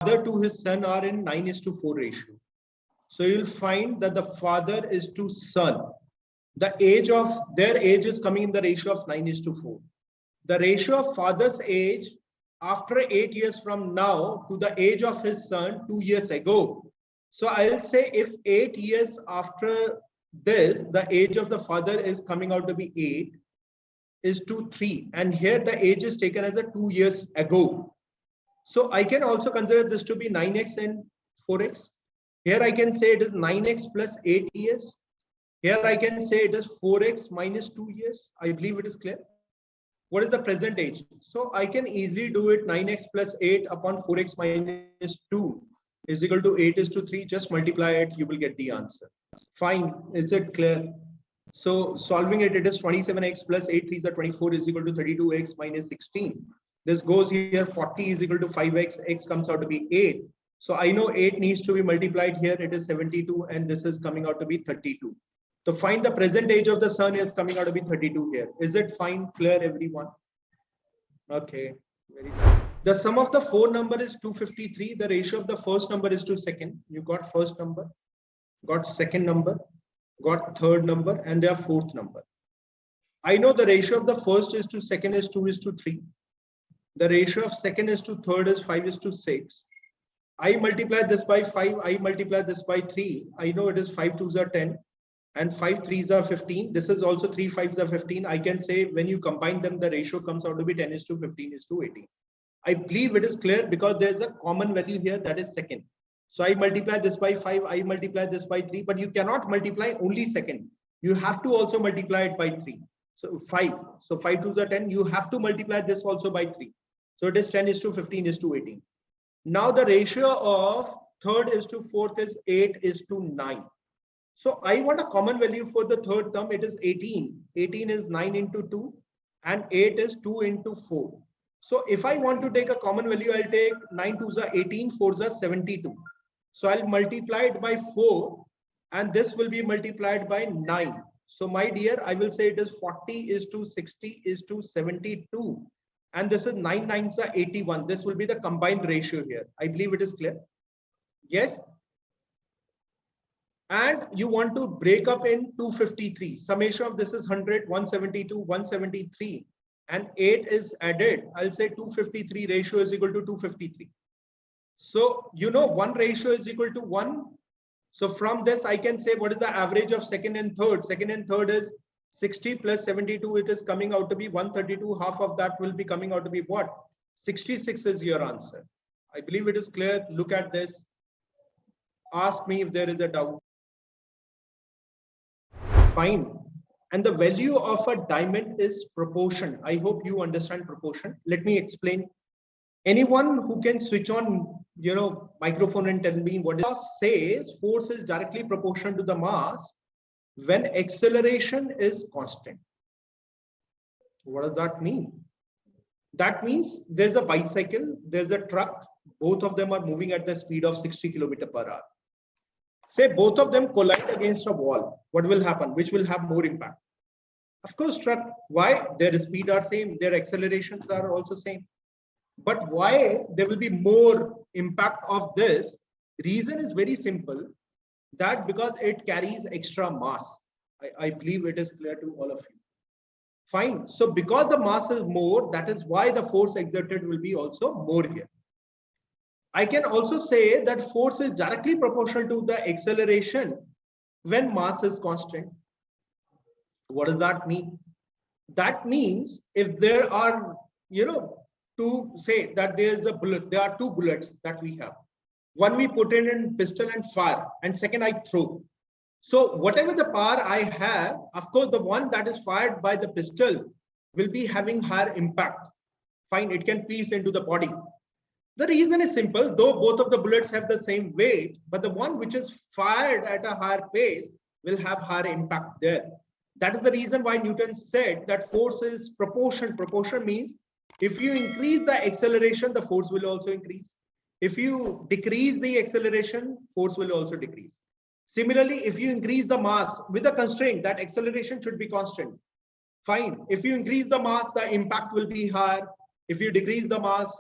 father to his son are in 9:4 ratio. So you'll find that the father is to son. The age of their age is coming in the ratio of 9:4. The ratio of father's age after 8 years from now to the age of his son 2 years ago. So I'll say if 8 years after this, the age of the father is coming out to be 8 is to 3. And here the age is taken as a 2 years ago. So I can also consider this to be 9x and 4x. Here I can say it is 9x plus 8 years. Here I can say it is 4x minus 2 years. I believe it is clear. What is the present age? So I can easily do it 9x plus 8 upon 4x minus 2 is equal to 8:3. Just multiply it, you will get the answer. Fine. Is it clear? So solving it, it is 27x plus 8 3s are 24 is equal to 32x minus 16. This goes here, 40 is equal to 5x, x comes out to be 8. So I know 8 needs to be multiplied here, it is 72, and this is coming out to be 32. To find the present age of the son is coming out to be 32 here. Is it fine, clear everyone? Okay, very good. The sum of the 4 number is 253. The ratio of the first number is to second. You got first number, got second number, got third number, and their fourth number. I know the ratio of the first is to second is 2:3. The ratio of second is to third is 5:6. I multiply this by 5. I multiply this by 3. I know it is 5 2s are 10 and 5 3s are 15. This is also 3 5s are 15. I can say when you combine them, the ratio comes out to be 10:15:18. I believe it is clear because there's a common value here, that is second. So I multiply this by 5. I multiply this by 3. But you cannot multiply only second. You have to also multiply it by 3. So 5. So 5 2s are 10. You have to multiply this also by 3. So it is 10:15:18. Now the ratio of third is to fourth is 8:9. So I want a common value for the third term. It is 18. 18 is 9 into 2 and 8 is 2 into 4. So if I want to take a common value, I'll take 9 2s are 18, 4s are 72. So I'll multiply it by 4 and this will be multiplied by 9. So my dear, I will say it is 40:60:72. And this is 9 9s are 81. This will be the combined ratio here. I believe it is clear. Yes. And you want to break up in 253. Summation of this is 100, 172, 173. And 8 is added. I'll say 253 ratio is equal to 253. So, you know, one ratio is equal to 1. So from this, I can say what is the average of second and third. Second and third is 60 plus 72. It is coming out to be 132. Half of that will be coming out to be what? 66 is your answer. I believe it is clear. Look at this. Ask me if there is a doubt. Fine. And the value of a diamond is proportion. I hope you understand proportion. Let me explain. Anyone who can switch on, microphone and tell me what it says, force is directly proportional to the mass when acceleration is constant. What does that mean? That means there's a bicycle, there's a truck, both of them are moving at the speed of 60 km/h. Say both of them collide against a wall. What will happen? Which will have more impact? Of course, truck. Why? Their speed are same, their accelerations are also same. But why there will be more impact of this? Reason is very simple. That because it carries extra mass. I believe it is clear to all of you. Fine. So because the mass is more, that is why the force exerted will be also more here. I can also say that force is directly proportional to the acceleration when mass is constant. What does that mean? That means if there are, to say that there is a bullet, there are 2 bullets that we have. One we put in pistol and fire, and second I throw. So whatever the power I have, of course, the one that is fired by the pistol will be having higher impact. Fine, it can pierce into the body. The reason is simple, though both of the bullets have the same weight, but the one which is fired at a higher pace will have higher impact there. That is the reason why Newton said that force is proportion. Proportion means if you increase the acceleration, the force will also increase. If you decrease the acceleration, force will also decrease. Similarly, if you increase the mass with a constraint that acceleration should be constant, fine. If you increase the mass, the impact will be higher. If you decrease the mass,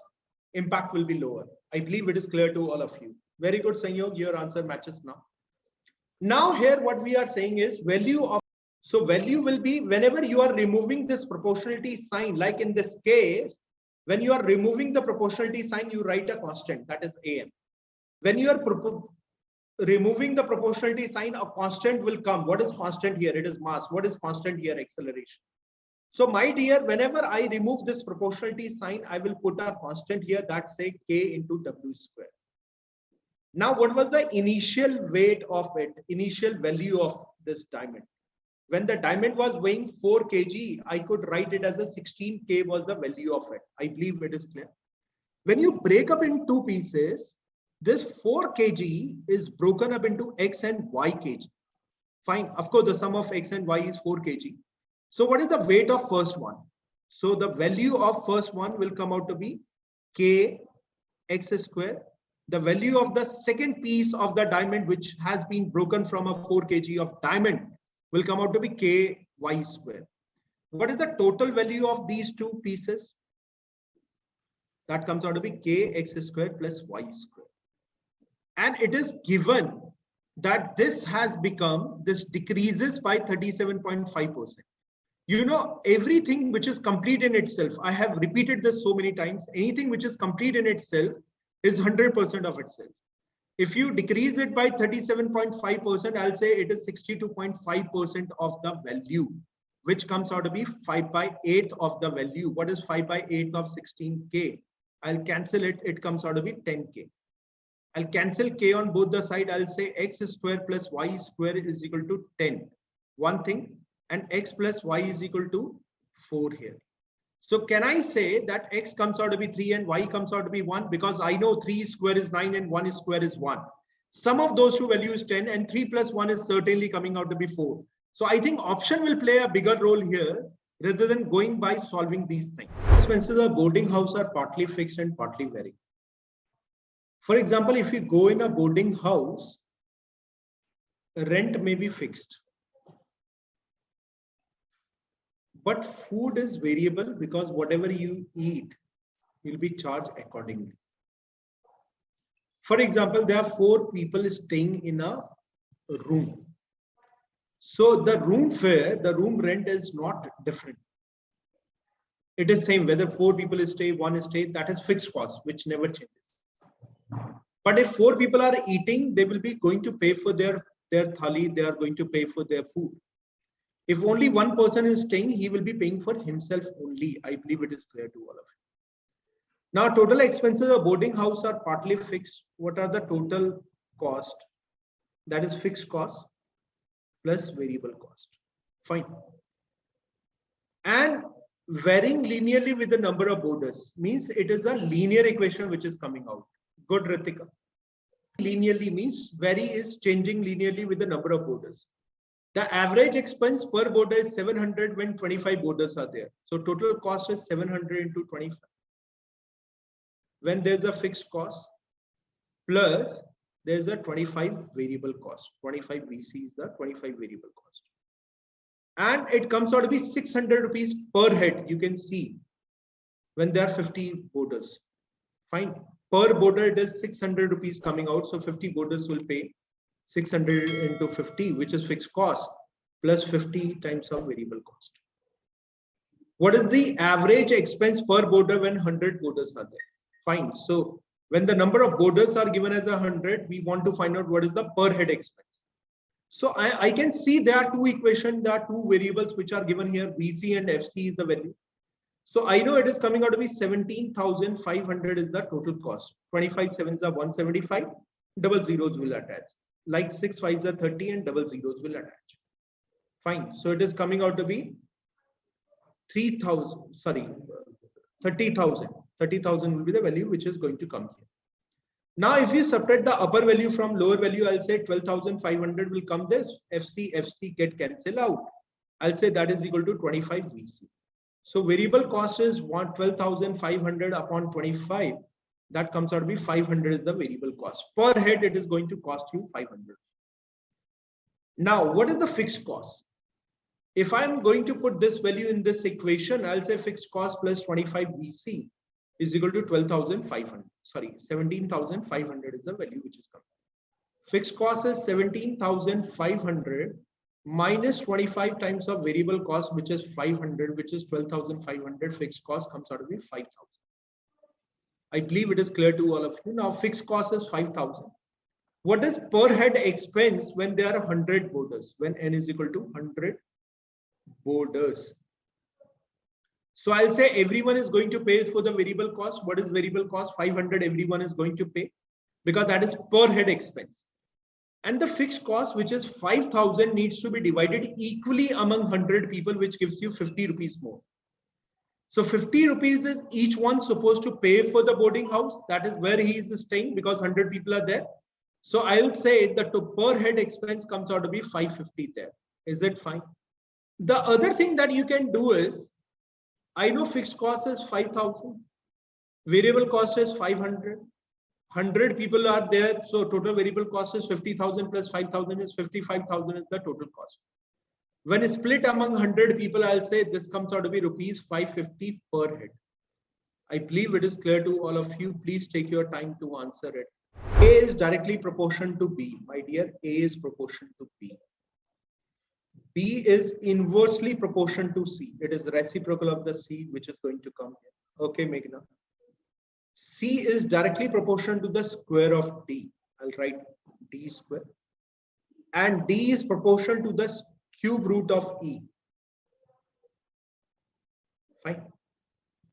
impact will be lower. I believe it is clear to all of you. Very good, Sanyog. Your answer matches now. Now here what we are saying is value of, so value will be whenever you are removing this proportionality sign, like in this case, when you are removing the proportionality sign, you write a constant, that is AM. When you are removing the proportionality sign, a constant will come. What is constant here? It is mass. What is constant here? Acceleration. So my dear, whenever I remove this proportionality sign, I will put a constant here that say K into W square. Now, what was the initial weight of it, initial value of this diamond? When the diamond was weighing 4 kg, I could write it as a 16 K was the value of it. I believe it is clear. When you break up in two pieces, this 4 kg is broken up into X and Y kg. Fine. Of course, the sum of X and Y is 4 kg. So what is the weight of first one? So the value of first one will come out to be K X square. The value of the second piece of the diamond, which has been broken from a 4 kg of diamond, will come out to be K Y square. What is the total value of these two pieces? That comes out to be K X square plus Y square. And it is given that this has become, this decreases by 37.5%. You know, everything which is complete in itself, I have repeated this so many times, anything which is complete in itself is 100% of itself. If you decrease it by 37.5%, I'll say it is 62.5% of the value, which comes out to be 5 by 8 of the value. What is 5 by 8 of 16K? I'll cancel it. It comes out to be 10K. I'll cancel K on both the side. I'll say X square plus Y square is equal to 10. One thing, and X plus Y is equal to 4 here. So can I say that X comes out to be 3 and Y comes out to be 1? Because I know 3 square is 9 and 1 square is 1. Sum of those two values is 10 and 3 plus 1 is certainly coming out to be 4. So I think option will play a bigger role here rather than going by solving these things. Expenses of boarding house are partly fixed and partly varying. For example, if you go in a boarding house, rent may be fixed. But food is variable because whatever you eat will be charged accordingly. For example, there are 4 people staying in a room. So the room fare, the room rent is not different. It is same whether 4 people stay, 1 stay, that is fixed cost, which never changes. But if 4 people are eating, they will be going to pay for their thali, they are going to pay for their food. If only 1 person is staying, he will be paying for himself only. I believe it is clear to all of you. Now, total expenses of boarding house are partly fixed. What are the total cost? That is fixed cost plus variable cost. Fine. And varying linearly with the number of boarders means it is a linear equation which is coming out. Good, Ritika. Linearly means vary is changing linearly with the number of boarders. The average expense per boarder is 700 when 25 boarders are there. So total cost is 700 into 25. When there's a fixed cost plus there's a 25 variable cost. 25 VC is the 25 variable cost. And it comes out to be 600 rupees per head. You can see when there are 50 boarders. Fine. Per boarder it is 600 rupees coming out. So 50 boarders will pay 600 into 50, which is fixed cost, plus 50 times of variable cost. What is the average expense per boarder when 100 boarders are there? Fine. So when the number of boarders are given as 100, we want to find out what is the per head expense. So I can see there are 2 equations, there are 2 variables which are given here. VC and FC is the value. So I know it is coming out to be 17,500 is the total cost. 25 sevens are 175, double zeros will attach. Like 6 5s are 30 and double zeros will attach. Fine. So it is coming out to be 30,000 will be the value which is going to come here. Now, if you subtract the upper value from lower value, I'll say 12,500 will come this. FC get cancel out. I'll say that is equal to 25 VC. So variable cost is 12,500 upon 25. That comes out to be 500 is the variable cost. Per head, it is going to cost you 500. Now, what is the fixed cost? If I'm going to put this value in this equation, I'll say fixed cost plus 25 VC is equal to 12,500. Sorry, 17,500 is the value which is coming. Fixed cost is 17,500 minus 25 times of variable cost, which is 500, which is 12,500. Fixed cost comes out to be 5,000. I believe it is clear to all of you. Now, fixed cost is 5,000. What is per head expense when there are 100 boarders? When n is equal to 100 boarders. So I'll say everyone is going to pay for the variable cost. What is variable cost? 500 everyone is going to pay because that is per head expense. And the fixed cost, which is 5,000, needs to be divided equally among 100 people, which gives you 50 rupees more. So 50 rupees is each one supposed to pay for the boarding house. That is where he is staying because 100 people are there. So I'll say that the per head expense comes out to be 550 there. Is it fine? The other thing that you can do is, I know fixed cost is 5,000. Variable cost is 500. 100 people are there, so total variable cost is 50,000 plus 5,000 is 55,000 is the total cost. When split among 100 people, I'll say this comes out to be rupees 550 per head. I believe it is clear to all of you. Please take your time to answer it. A is directly proportional to B. My dear, A is proportional to B. B is inversely proportional to C. It is reciprocal of the C, which is going to come here. Okay, Meghna. C is directly proportional to the square of D. I'll write D square. And D is proportional to the cube root of E. Fine.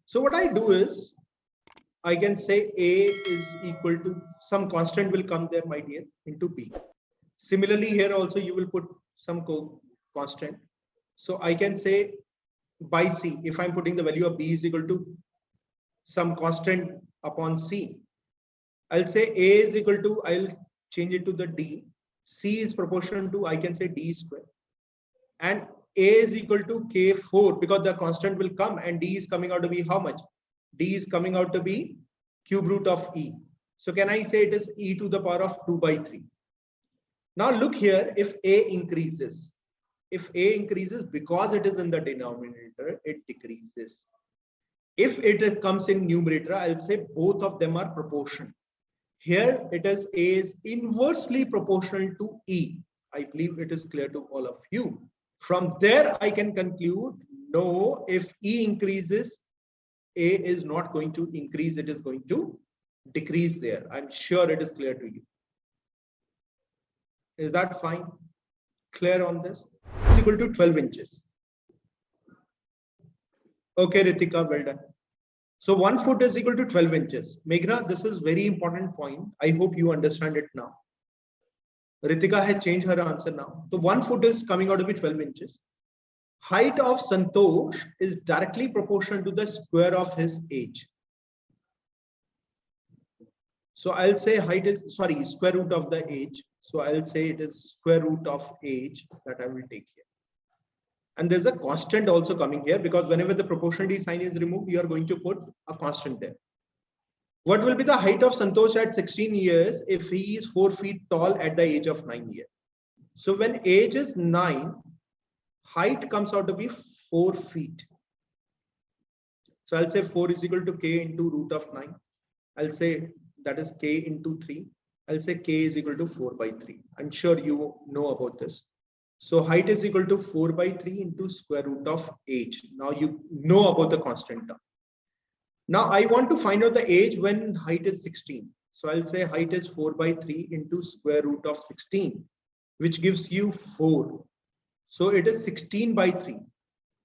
So what I do is, I can say A is equal to, some constant will come there, my dear, into B. Similarly, here also you will put some constant. So I can say by C, if I'm putting the value of B is equal to some constant upon C, I'll say A is equal to, I'll change it to the D. C is proportional to, I can say D square. And A is equal to K4 because the constant will come and D is coming out to be how much? D is coming out to be cube root of E. So can I say it is E to the power of 2 by 3? Now look here, if A increases, because it is in the denominator, it decreases. If it comes in numerator, I'll say both of them are proportional. Here it is A is inversely proportional to E. I believe it is clear to all of you. From there, I can conclude, no, if E increases, A is not going to increase, it is going to decrease there. I'm sure it is clear to you. Is that fine? Clear on this? It's equal to 12 inches. Okay, Ritika, well done. So 1 foot is equal to 12 inches. Meghna, this is very important point. I hope you understand it now. Ritika has changed her answer now. So 1 foot is coming out to be 12 inches. Height of Santosh is directly proportional to the square of his age. So I'll say height is, sorry, square root of the age. So I'll say it is square root of age that I will take here. And there's a constant also coming here because whenever the proportionality sign is removed, you are going to put a constant there. What will be the height of Santosh at 16 years if he is 4 feet tall at the age of 9 years? So when age is 9, height comes out to be 4 feet. So I'll say 4 is equal to K into root of 9. I'll say that is K into 3. I'll say K is equal to 4 by 3. I'm sure you know about this. So height is equal to 4 by 3 into square root of age. Now you know about the constant term. Now I want to find out the age when height is 16. So I'll say height is 4 by 3 into square root of 16, which gives you 4. So it is 16 by 3.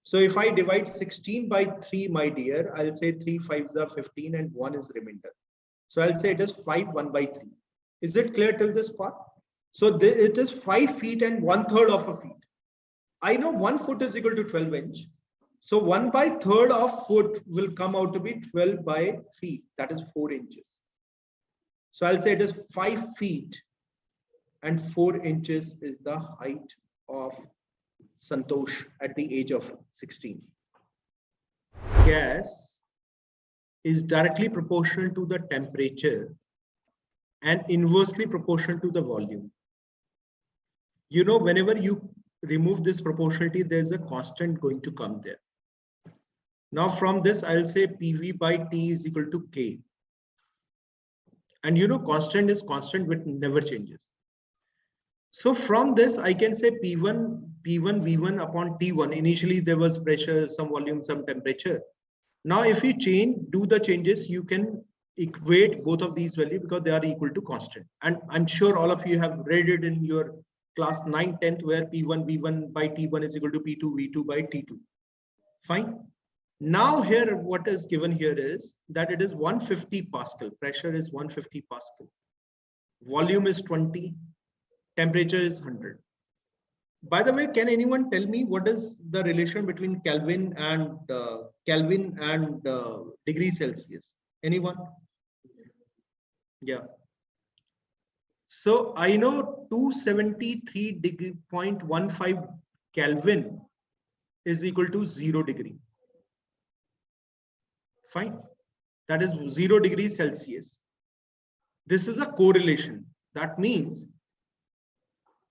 So if I divide 16 by 3, my dear, I'll say 3 5s are 15 and 1 is remainder. So I'll say it is 5 1 by 3. Is it clear till this part? So it is 5 feet and 1/3 of a feet. I know 1 foot is equal to 12 inch. So 1/3 of foot will come out to be 12 by 3. That is 4 inches. So I'll say it is 5 feet and 4 inches is the height of Santosh at the age of 16. Gas is directly proportional to the temperature and inversely proportional to the volume. You know, whenever you remove this proportionality, there's a constant going to come there. Now from this, I'll say PV by T is equal to K. And you know, constant is constant, but never changes. So from this, I can say P1 V1 upon T1. Initially, there was pressure, some volume, some temperature. Now, if you do the changes, you can equate both of these values because they are equal to constant. And I'm sure all of you have read it in your class 9, 10th, where P1 V1 by T1 is equal to P2 V2 by T2. Fine. Now here, what is given here is that it is 150 Pascal. Pressure is 150 Pascal. Volume is 20. Temperature is 100. By the way, can anyone tell me what is the relation between Kelvin and degree Celsius? Anyone? Yeah. So I know 273.15 Kelvin is equal to 0 degree. Fine. That is 0 degrees Celsius. This is a correlation. That means,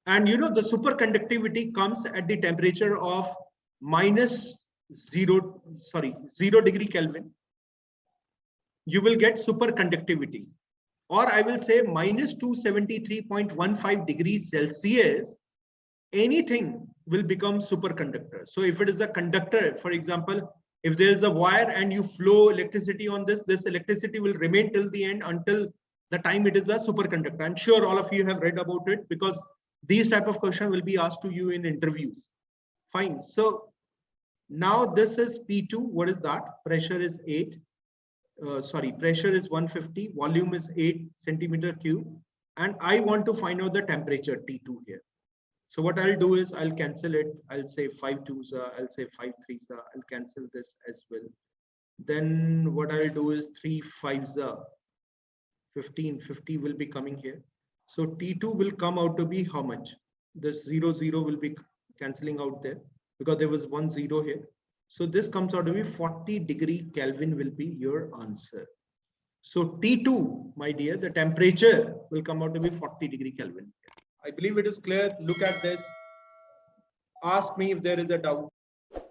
and you know, the superconductivity comes at the temperature of -0 degree Kelvin. You will get superconductivity, or I will say -273.15 degrees Celsius. Anything will become superconductor. So if it is a conductor, for example, if there is a wire and you flow electricity on this, this electricity will remain till the end until the time it is a superconductor. I'm sure all of you have read about it because these type of questions will be asked to you in interviews. Fine. So now this is P2. What is that? Pressure is pressure is 150. Volume is 8 centimeter cube. And I want to find out the temperature T2 here. So what I'll do is I'll cancel it. I'll say 5 2s, I'll say 5 3s, I'll cancel this as well. Then what I'll do is 3 5s, 15, 50 will be coming here. So T2 will come out to be how much? This 0 0 will be cancelling out there because there was 1 0 here. So this comes out to be 40 degree Kelvin will be your answer. So T2, my dear, the temperature will come out to be 40 degree Kelvin. I believe it is clear. Look at this. Ask me if there is a doubt.